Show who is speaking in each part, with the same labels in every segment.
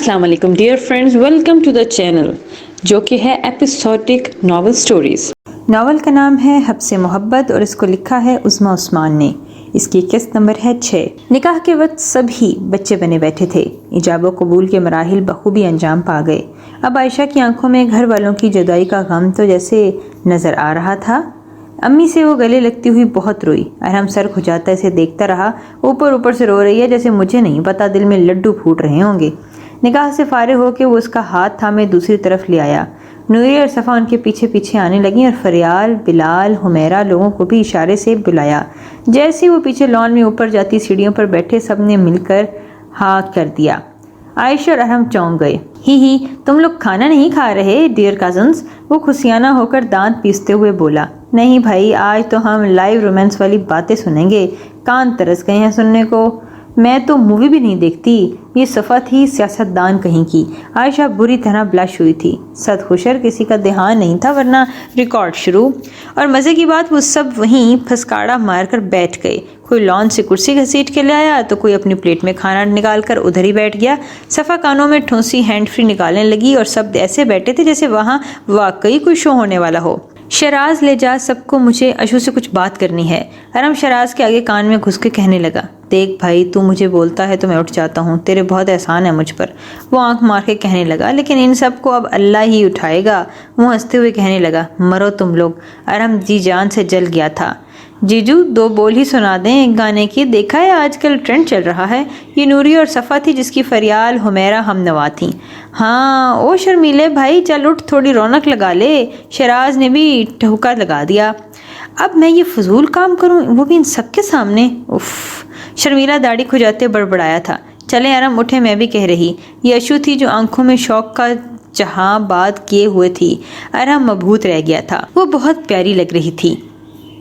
Speaker 1: السلام علیکم dear friends, welcome to the channel جو کہ ہے ایپیسوڈک ناول سٹوریز۔ ناول کا نام ہے حبس محبت اور اس کو لکھا ہے عظمیٰ عثمان نے۔ اس کی قسط نمبر ہے 6۔ نکاح کے وقت سبھی بچے بنے بیٹھے تھے، ایجاب و قبول کے مراحل بخوبی انجام پا گئے۔ اب عائشہ کی آنکھوں میں گھر والوں کی جدائی کا غم تو جیسے نظر آ رہا تھا۔ امی سے وہ گلے لگتی ہوئی بہت روئی۔ ارحم سر کھجاتا اسے دیکھتا رہا، اوپر سے رو رہی ہے جیسے مجھے نہیں پتا دل میں لڈو پھوٹ رہے ہوں گے۔ نکاح سے فارغ ہو کے وہ اس کا ہاتھ تھامے دوسری طرف لے آیا۔ نوری اور صفا ان کے پیچھے پیچھے آنے لگیں اور فریال، بلال، حمیرہ لوگوں کو بھی اشارے سے بلایا۔ جیسے وہ پیچھے لان میں اوپر جاتی سیڑھیوں پر بیٹھے سب نے مل کر ہاں کر دیا۔ عائشہ اور ارحم چونک گئے۔ ہی تم لوگ کھانا نہیں کھا رہے ڈیئر کزنز؟ وہ خسیانہ ہو کر دانت پیستے ہوئے بولا۔ نہیں بھائی، آج تو ہم لائیو رومانس والی باتیں سنیں گے، کان ترس گئے ہیں سننے کو۔ میں تو مووی بھی نہیں دیکھتی۔ یہ صفا تھی سیاست دان کہیں کی۔ عائشہ بری طرح بلش ہوئی تھی۔ صد خوشر کسی کا دھیان نہیں تھا ورنہ ریکارڈ شروع۔ اور مزے کی بات وہ سب وہیں پھسکاڑا مار کر بیٹھ گئے۔ کوئی لان سے کرسی گھسیٹ کے لے آیا تو کوئی اپنی پلیٹ میں کھانا نکال کر ادھر ہی بیٹھ گیا۔ صفا کانوں میں ٹھونسی ہینڈ فری نکالنے لگی اور سب ایسے بیٹھے تھے جیسے وہاں واقعی کوئی شو ہونے والا ہو۔ شراز لے جا سب کو، مجھے اشو سے کچھ بات کرنی ہے۔ ارحم شراز کے آگے کان میں گھس کے کہنے لگا، دیکھ بھائی، تو مجھے بولتا ہے تو میں اٹھ جاتا ہوں، تیرے بہت احسان ہے مجھ پر۔ وہ آنکھ مار کے کہنے لگا، لیکن ان سب کو اب اللہ ہی اٹھائے گا۔ وہ ہنستے ہوئے کہنے لگا، مرو تم لوگ۔ ارحم جی جان سے جل گیا تھا۔ جیجو 2 بول ہی سنا دیں ایک گانے کی، دیکھا ہے آج کل ٹرینڈ چل رہا ہے۔ یہ نوری اور صفا تھی جس کی فریال، حمیرہ ہم نوا تھیں۔ ہاں او شرمیلے بھائی، چل اٹھ، تھوڑی رونق لگا لے۔ شراز نے بھی ٹھوکا لگا دیا۔ اب میں یہ فضول کام کروں، وہ بھی ان سب کے سامنے؟ اف۔ شرمیلا داڑھی کھجاتے بڑبڑایا تھا، چلے ارحم اٹھے، میں بھی کہہ رہی۔ یہ اشو تھی جو آنکھوں میں شوق کا جہاں باد کیے ہوئے تھی۔ ارحم مبہوت رہ گیا تھا۔ وہ بہت پیاری لگ رہی تھی۔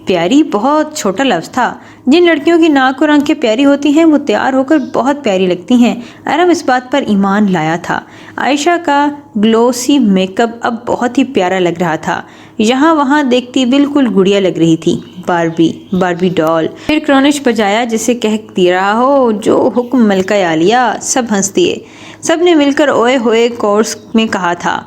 Speaker 1: پیاری بہت چھوٹا لفظ تھا۔ جن لڑکیوں کی ناک اور آنکھیں پیاری ہوتی ہیں وہ تیار ہو کر بہت پیاری لگتی ہیں۔ ارحم اس بات پر ایمان لایا تھا۔ عائشہ کا گلوسی میک اپ اب بہت ہی پیارا لگ رہا تھا۔ یہاں وہاں دیکھتی بالکل گڑیا لگ رہی تھی، باربی ڈال۔ پھر کرونش بجایا جسے کہہ دی رہا ہو، جو حکم ملکہ عالیہ۔ سب ہنس دیے۔ سب نے مل کر اوئے ہوئے کورس میں کہا تھا۔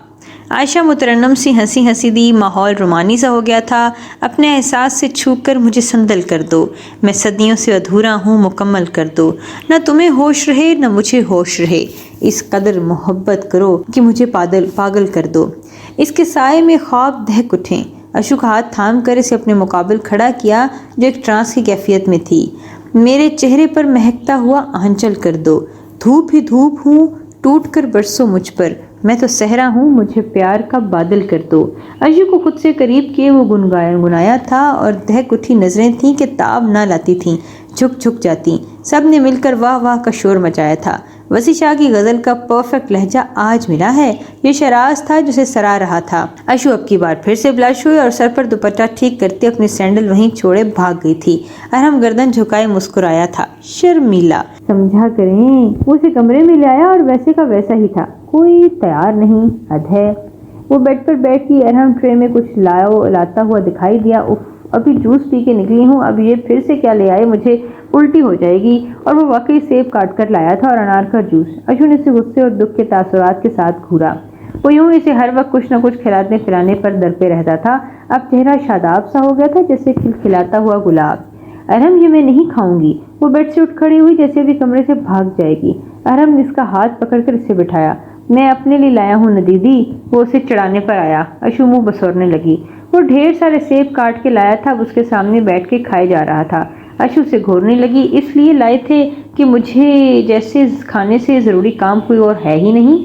Speaker 1: عائشہ مترنم سی ہنسی دی، ماحول رومانی سا ہو گیا تھا۔ اپنے احساس سے چھو کر مجھے سندل کر دو، میں صدیوں سے ادھورا ہوں، مکمل کر دو۔ نہ تمہیں ہوش رہے نہ مجھے ہوش رہے، اس قدر محبت کرو کہ مجھے پاگل کر دو۔ اس کے سائے میں خواب دہک اٹھیں۔ اشو کا ہاتھ تھام کر اسے اپنے مقابل کھڑا کیا جو ایک ٹرانس کی کیفیت میں تھی۔ میرے چہرے پر مہکتا ہوا آنچل کر دو، دھوپ ہی دھوپ ہوں، ٹوٹ کر برسو مجھ پر، میں تو صحرا ہوں، مجھے پیار کا بادل کر دو۔ اشو کو خود سے قریب کیے وہ گنگنایا تھا اور دہک اٹھی نظریں تھیں کہ تاب نہ لاتی تھیں، جھک جاتی۔ سب نے مل کر واہ واہ کا شور مچایا تھا۔ وسیع شاہ کی غزل کا پرفیکٹ لہجہ آج ملا ہے۔ یہ شراز تھا جسے سرا رہا تھا۔ اشو اب کی بار پھر سے بلش ہوئی اور سر پر دوپٹہ ٹھیک کرتے اپنی سینڈل وہیں چھوڑے بھاگ گئی تھی۔ ارحم گردن جھکائے مسکرایا تھا۔ شرمیلا سمجھا کریں، اسے کمرے میں لے آیا اور ویسے کا ویسا ہی تھا، کوئی تیار نہیں، حد ہے۔ وہ بیڈ پر بیٹھ گئی۔ ارحم ٹرے میں کچھ لاتا ہوا دکھائی دیا۔ اف، ابھی جوس پی کے نکلی ہوں، اب یہ پھر سے کیا لے آئے، مجھے الٹی ہو جائے گی۔ اور وہ واقعی سیب کاٹ کر لایا تھا اور انار کا جوس۔ اشو نے اسے غصے اور دکھ کے تاثرات کے ساتھ گھورا۔ وہ یوں اسے ہر وقت کچھ نہ کچھ کھلانے پلانے پر درپے رہتا تھا۔ اب چہرہ شاداب سا ہو گیا تھا جیسے کھلکھلاتا ہوا گلاب۔ ارحم یہ میں نہیں کھاؤں گی۔ وہ بیڈ سے اٹھ کھڑی ہوئی جیسے ابھی کمرے سے بھاگ جائے گی۔ ارحم نے اس کا ہاتھ پکڑ کر اسے بٹھایا۔ میں اپنے لیے لایا ہوں نہ دیدی۔ وہ اسے چڑھانے پر آیا۔ اشو منہ بسورنے لگی۔ وہ ڈھیر سارے سیب کاٹ کے لایا تھا، اب اس کے سامنے بیٹھ کے کھائے جا رہا تھا۔ اشو سے گھورنے لگی، اس لیے لائے تھے کہ مجھے جیسے کھانے سے ضروری کام کوئی اور ہے ہی نہیں،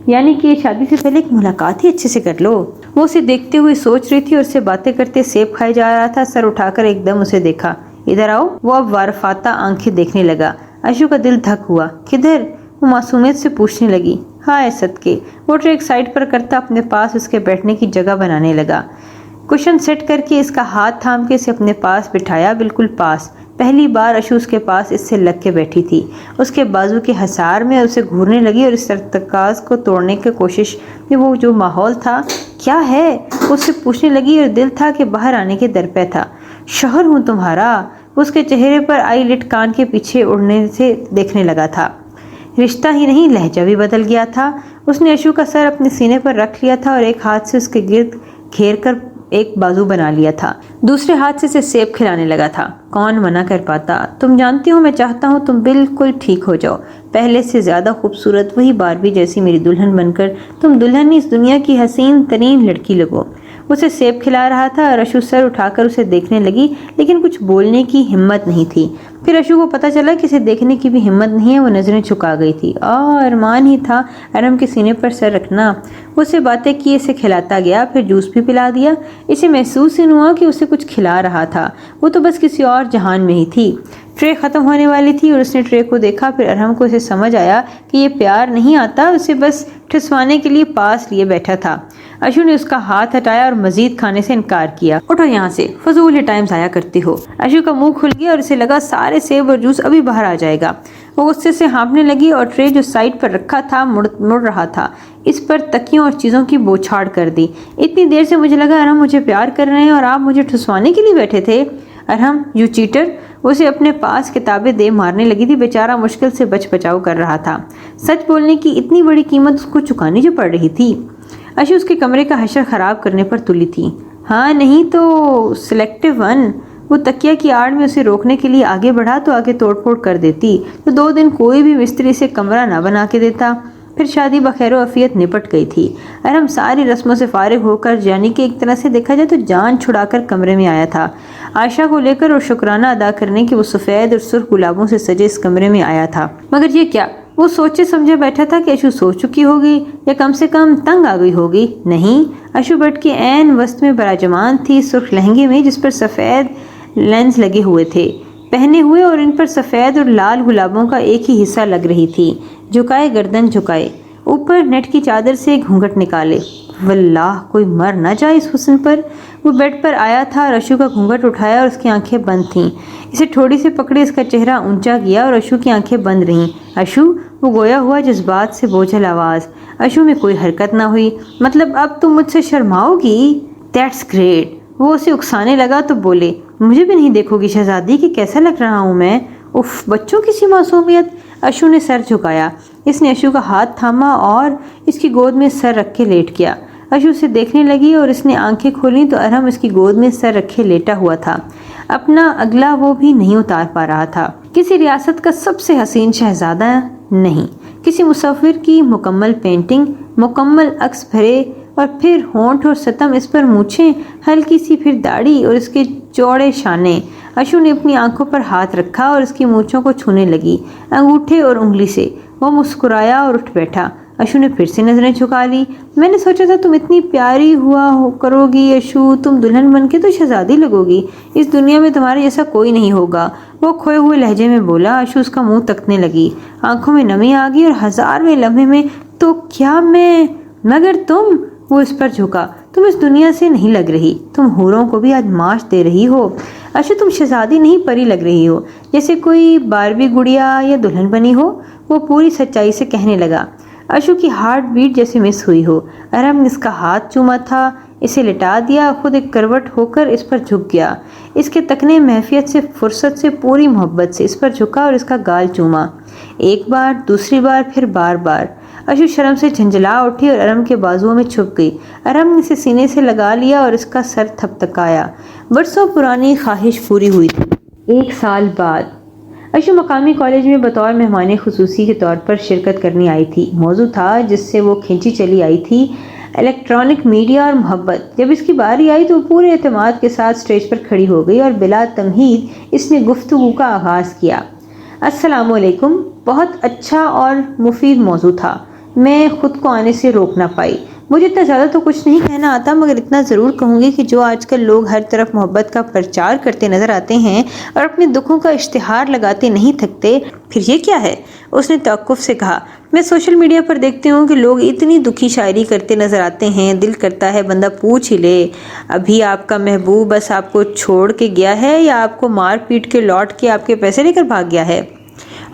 Speaker 1: یعنی کہ شادی سے پہلے ایک ملاقات ہی اچھے سے کر لو۔ وہ اسے دیکھتے ہوئے سوچ رہی تھی اور اسے باتیں کرتے سیب کھائے جا رہا تھا۔ سر اٹھا کر ایک دم اسے دیکھا۔ ادھر آؤ۔ وہ اب وارفاتہ آنکھیں دیکھنے لگا۔ اشو کا دل دھک ہوا۔ کدھر؟ وہ معصومیت سے پوچھنے لگی۔ ہائے صدقے۔ وہ ٹرے ایک سائڈ پر کرتا اپنے پاس اس کے بیٹھنے کی جگہ بنانے لگا۔ کشن سیٹ کر کے اس کا ہاتھ تھام کے اسے اپنے پاس بٹھایا، بالکل پاس۔ پہلی بار اشو اس کے پاس اس سے لگ کے بیٹھی تھی۔ اس کے بازو کے حصار میں اسے گھورنے لگی اور اس ارتکاز کو توڑنے کی کوشش میں وہ جو ماحول تھا، کیا ہے وہ اس سے پوچھنے لگی اور دل تھا کہ باہر آنے کے درپے تھا۔ شوہر ہوں تمہارا۔ اس کے چہرے پر آئی لٹ کان کے پیچھے اڑنے سے دیکھنے لگا تھا۔ رشتہ ہی نہیں لہجہ بھی بدل گیا تھا۔ اس نے اشو کا سر اپنے سینے پر رکھ لیا تھا اور ایک ہاتھ سے اس کے گرد گھیر کر ایک بازو بنا لیا تھا، دوسرے ہاتھ سے اسے سیب کھلانے لگا تھا۔ کون منع کر پاتا؟ تم جانتی ہو میں چاہتا ہوں تم بالکل ٹھیک ہو جاؤ، پہلے سے زیادہ خوبصورت، وہی باربی جیسی میری دلہن بن کر تم دلہن ہی اس دنیا کی حسین ترین لڑکی لگو۔ اسے سیب کھلا رہا تھا اور اشو سر اٹھا کر اسے دیکھنے لگی، لیکن کچھ بولنے کی ہمت نہیں تھی۔ پھر اشو کو پتا چلا کہ اسے دیکھنے کی بھی ہمت نہیں ہے، وہ نظریں چکا گئی تھی۔ ارمان ہی تھا ارم کے سینے پر سر رکھنا۔ وہ اسے باتیں کی، اسے کھلاتا گیا، پھر جوس بھی پلا دیا۔ اسے محسوس ہی نہیں ہوا کہ اسے کچھ کھلا رہا تھا، وہ تو بس کسی اور جہان میں ہی تھی۔ ٹرے ختم ہونے والی تھی اور اس نے ٹرے کو دیکھا، پھر ارہم کو اسے سمجھ آیا کہ یہ پیار نہیں آتا، اسے بس ٹھسوانے کے لیے پاس لیے بیٹھا تھا۔ اشو نے اس کا ہاتھ ہٹایا اور مزید کھانے سے انکار کیا۔ اٹھو یہاں سے، فضول ٹائم ضائع کرتی ہو۔ اشو کا منہ کھل گیا اور اسے لگا سارے سیب اور جوس ابھی باہر آ جائے گا۔ وہ غصے سے ہانپنے لگی اور ٹرے جو سائڈ پر رکھا تھا مڑ رہا تھا، اس پر تکیوں اور چیزوں کی بوچھاڑ کر دی۔ اتنی دیر سے مجھے لگا ارہم مجھے پیار کر رہے ہیں اور آپ مجھے ٹھسوانے کے لیے بیٹھے تھے۔ ارہم یو چیٹر! وہ اسے اپنے پاس کتابیں دے مارنے لگی تھی، بیچارہ مشکل سے بچ بچاؤ کر رہا تھا۔ سچ بولنے کی اتنی بڑی قیمت اس کو چکانی جو پڑ رہی تھی۔ اشو اس کے کمرے کا حشر خراب کرنے پر تلی تھی۔ ہاں نہیں تو سلیکٹو ون۔ وہ تکیہ کی آڑ میں اسے روکنے کے لیے آگے بڑھا تو آگے توڑ پھوڑ کر دیتی، تو 2 دن کوئی بھی مستری سے کمرہ نہ بنا کے دیتا۔ پھر شادی بخیر و عافیت نپٹ گئی تھی۔ ارہم ساری رسموں سے فارغ ہو کر، یعنی کہ ایک طرح سے دیکھا جائے تو جان چھڑا کر کمرے میں آیا تھا، عائشہ کو لے کر اور شکرانہ ادا کرنے کہ وہ سفید اور سرخ گلابوں سے سجے اس کمرے میں آیا تھا۔ مگر یہ کیا؟ وہ سوچے سمجھے بیٹھا تھا کہ اشو سو چکی ہوگی یا کم سے کم تنگ آ گئی ہوگی۔ نہیں، اشو بیڈ کے عین وسط میں براجمان تھی، سرخ لہنگے میں جس پر سفید لینز لگے ہوئے تھے پہنے ہوئے، اور ان پر سفید اور لال گلابوں کا ایک ہی حصہ لگ رہی تھی۔ جھکائے گردن جھکائے، اوپر نیٹ کی چادر سے گھونگھٹ نکالے۔ واللہ کوئی مر نہ جائے اس حسن پر۔ وہ بیڈ پر آیا تھا اور اشو کا گھونگھٹ اٹھایا اور اس کی آنکھیں بند تھیں۔ اسے تھوڑی سے پکڑے، اس کا چہرہ اونچا کیا اور اشو کی آنکھیں بند رہیں۔ اشو! وہ گویا ہوا جذبات سے بوجھل آواز۔ اشو میں کوئی حرکت نہ ہوئی۔ مطلب اب تم مجھ سے شرماؤ گی؟ That's great. وہ اسے اکسانے لگا تو بولے، مجھے بھی نہیں دیکھو گی شہزادی کہ کیسا لگ رہا ہوں میں؟ اف، بچوں کی سی معصومیت۔ اشو نے سر جھکایا۔ اس نے اشو کا ہاتھ تھاما اور اس کی گود میں سر رکھ کے لیٹ گیا۔ اشو اسے دیکھنے لگی اور اس نے آنکھیں کھولیں تو ارہم اس کی گود میں سر رکھے لیٹا ہوا تھا، اپنا اگلا وہ بھی نہیں اتار پا رہا تھا۔ کسی ریاست کا سب سے حسین شہزادہ نہیں، کسی مصور کی مکمل پینٹنگ، مکمل عکس بھرے، اور پھر ہونٹ اور ستم، اس پر مونچھیں، ہلکی سی پھر داڑھی اور اس کے چوڑے شانے۔ اشو نے اپنی آنکھوں پر ہاتھ رکھا اور اس کی مونچھوں کو چھونے لگی انگوٹھے اور انگلی سے۔ وہ مسکرایا اور اٹھ بیٹھا۔ اشو نے پھر سے نظریں جھکا لی۔ میں نے سوچا تھا تم اتنی پیاری ہوا کرو گی اشو، تم دلہن بن کے تو شہزادی لگو گی، اس دنیا میں تمہارے جیسا کوئی نہیں ہوگا۔ وہ کھوئے ہوئے لہجے میں بولا۔ اشو اس کا منہ تکنے لگی، آنکھوں میں نمی آ گئی اور 1000ویں لمحے میں تو کیا میں، مگر تم، وہ اس پر جھکا، تم اس دنیا سے نہیں لگ رہی، تم حوروں کو بھی آج ماش دے رہی ہو۔ اشو تم شہزادی نہیں پری لگ رہی ہو، جیسے کوئی باربی گڑیا یا دلہن بنی ہو، وہ پوری سچائی سے کہنے لگا۔ اشو کی ہارٹ بیٹ جیسے مس ہوئی ہو۔ ارہم نے اس کا ہاتھ چوما تھا، اسے لٹا دیا، خود ایک کروٹ ہو کر اس پر جھک گیا۔ اس کے تکنے محفیت سے، فرصت سے، پوری محبت سے اس پر جھکا اور اس کا گال چوما، ایک بار، دوسری بار، پھر بار بار۔ اشو شرم سے جھنجھلا اٹھی اور ارہم کے بازوؤں میں چھپ گئی۔ ارہم نے اسے سینے سے لگا لیا اور اس کا سر تھپتکایا۔ برسوں پرانی خواہش پوری ہوئی تھی۔ 1 سال بعد اشو مقامی کالج میں بطور مہمان خصوصی کے طور پر شرکت کرنے آئی تھی۔ موضوع تھا جس سے وہ کھینچی چلی آئی تھی، الیکٹرانک میڈیا اور محبت۔ جب اس کی باری آئی تو وہ پورے اعتماد کے ساتھ سٹیج پر کھڑی ہو گئی اور بلا تمہید اس نے گفتگو کا آغاز کیا۔ السلام علیکم۔ بہت اچھا اور مفید موضوع تھا، میں خود کو آنے سے روک نہ پائی۔ مجھے اتنا زیادہ تو کچھ نہیں کہنا آتا، مگر اتنا ضرور کہوں گی کہ جو آج کل لوگ ہر طرف محبت کا پرچار کرتے نظر آتے ہیں اور اپنے دکھوں کا اشتہار لگاتے نہیں تھکتے، پھر یہ کیا ہے؟ اس نے توقف سے کہا۔ میں سوشل میڈیا پر دیکھتی ہوں کہ لوگ اتنی دکھی شاعری کرتے نظر آتے ہیں، دل کرتا ہے بندہ پوچھ ہی لے، ابھی آپ کا محبوب بس آپ کو چھوڑ کے گیا ہے یا آپ کو مار پیٹ کے لوٹ کے آپ کے پیسے لے کر بھاگ گیا ہے؟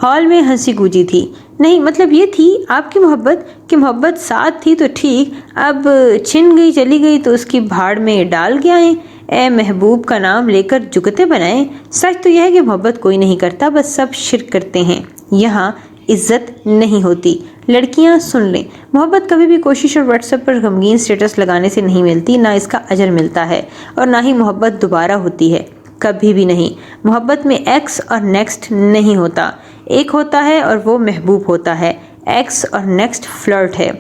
Speaker 1: ہال میں ہنسی گونجی تھی۔ نہیں، مطلب یہ تھی آپ کی محبت، کہ محبت ساتھ تھی تو ٹھیک، اب چھن گئی چلی گئی تو اس کی بھاڑ میں ڈال کے آئیں، اے محبوب کا نام لے کر جگتے بنائیں۔ سچ تو یہ ہے کہ محبت کوئی نہیں کرتا، بس سب شرک کرتے ہیں۔ یہاں عزت نہیں ہوتی۔ لڑکیاں سن لیں، محبت کبھی بھی کوشش اور واٹس ایپ پر غمگین سٹیٹس لگانے سے نہیں ملتی، نہ اس کا اجر ملتا ہے اور نہ ہی محبت دوبارہ ہوتی ہے، کبھی بھی نہیں۔ محبت میں ایکس اور نیکسٹ نہیں ہوتا، ایک ہوتا ہے اور وہ محبوب ہوتا ہے۔ ایکس اور نیکسٹ فلرٹ ہے۔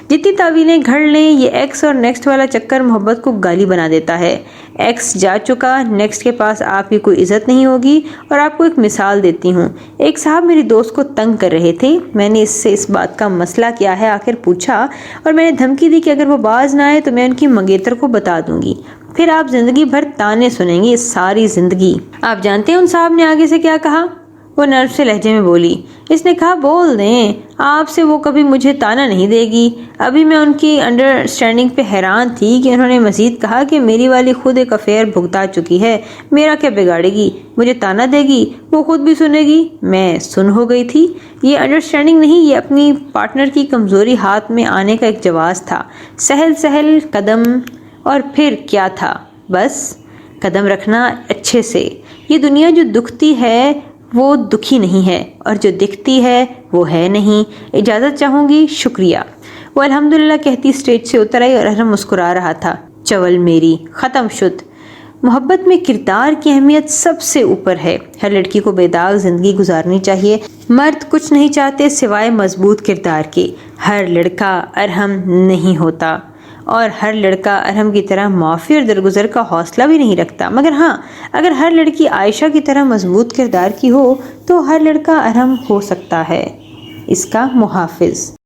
Speaker 1: جتنی تعویلیں گھڑ لیں، یہ ایکس اور نیکسٹ والا چکر محبت کو گالی بنا دیتا ہے۔ ایکس جا چکا، نیکسٹ کے پاس آپ کی کوئی عزت نہیں ہوگی۔ اور آپ کو ایک مثال دیتی ہوں، ایک صاحب میری دوست کو تنگ کر رہے تھے، میں نے اس سے اس بات کا مسئلہ کیا ہے آخر پوچھا، اور میں نے دھمکی دی کہ اگر وہ باز نہ آئے تو میں ان کی منگیتر کو بتا دوں گی، پھر آپ زندگی بھر تانے سنیں گے، ساری زندگی۔ آپ جانتے ہیں ان صاحب نے آگے سے کیا کہا؟ وہ نرم سے لہجے میں بولی، اس نے کہا بول دیں آپ سے، وہ کبھی مجھے تانا نہیں دے گی۔ ابھی میں ان کی انڈرسٹینڈنگ پہ حیران تھی کہ انہوں نے مزید کہا کہ میری والی خود ایک افیئر بھگتا چکی ہے، میرا کیا بگاڑے گی، مجھے تانا دے گی، وہ خود بھی سنے گی۔ میں سن ہو گئی تھی۔ یہ انڈرسٹینڈنگ نہیں، یہ اپنی پارٹنر کی کمزوری ہاتھ میں آنے کا ایک جواز تھا۔ سہل سہل قدم، اور پھر کیا تھا، بس قدم رکھنا اچھے سے۔ یہ دنیا جو دکھتی ہے وہ دکھی نہیں ہے، اور جو دکھتی ہے وہ ہے نہیں۔ اجازت چاہوں گی، شکریہ۔ وہ الحمدللہ کہتی اسٹیج سے اتر آئی اور ارحم مسکرا رہا تھا۔ چول میری، ختم شد۔ محبت میں کردار کی اہمیت سب سے اوپر ہے۔ ہر لڑکی کو بے داغ زندگی گزارنی چاہیے۔ مرد کچھ نہیں چاہتے سوائے مضبوط کردار کے۔ ہر لڑکا ارحم نہیں ہوتا، اور ہر لڑکا ارحم کی طرح معافی اور درگزر کا حوصلہ بھی نہیں رکھتا، مگر ہاں، اگر ہر لڑکی عائشہ کی طرح مضبوط کردار کی ہو تو ہر لڑکا ارحم ہو سکتا ہے۔ اس کا محافظ۔